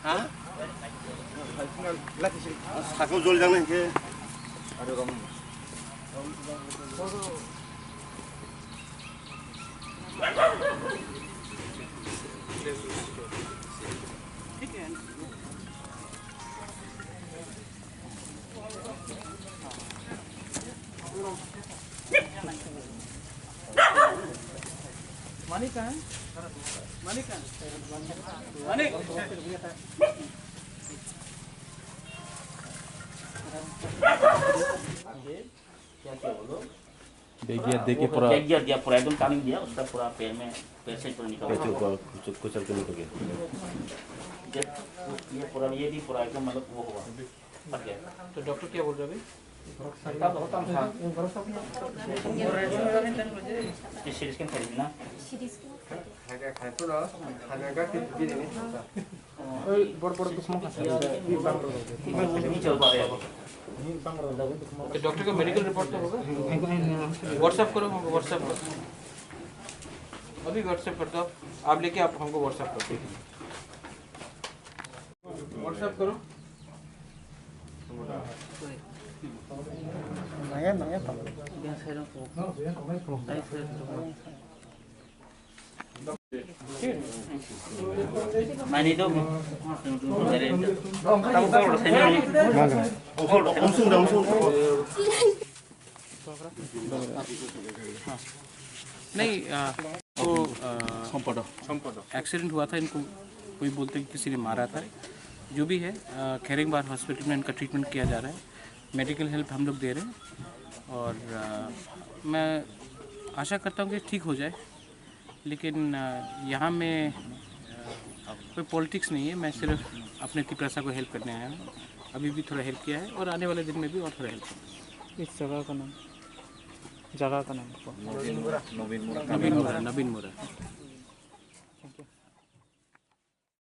हाँ साखौ जल जाने के ठीक है मानिक कहाँ है? मानिक कहाँ है? मानिक क्या क्या बोलो? देखिए पूरा बैग गियर दिया पूरा एकदम टाइमिंग दिया उसका पूरा पैर में पैर से पूरा निकल गया कुछ चल के निकल गया। ये पूरा ये भी पूरा एकदम मतलब वो हुआ फट गया। तो डॉक्टर क्या बोल रहे हैं अभी? सीटी स्कैन करेंगे ना? नहीं चल पा रहे तो डॉक्टर का मेडिकल रिपोर्ट तो होगा। व्हाट्सएप करो हमको, व्हाट्सएप करो अभी, व्हाट्सएप कर दो आप लेके आप हमको व्हाट्सएप करो। व्हाट्सएप करो 많이 좀 नहीं तो एक्सीडेंट हुआ था, इनको कोई बोलते हैं किसी ने मारा था। जो भी है खैरिंगबाद हॉस्पिटल में इनका ट्रीटमेंट किया जा रहा है, मेडिकल हेल्प हम लोग दे रहे हैं और मैं आशा करता हूँ कि ठीक हो जाए। लेकिन यहाँ में कोई पॉलिटिक्स नहीं है, मैं सिर्फ अपने तिपरासा को हेल्प करने आया हूँ। अभी भी थोड़ा हेल्प किया है और आने वाले दिन में भी और थोड़ा हेल्प करूँगा। इस जगह का नाम नवीन मुरा।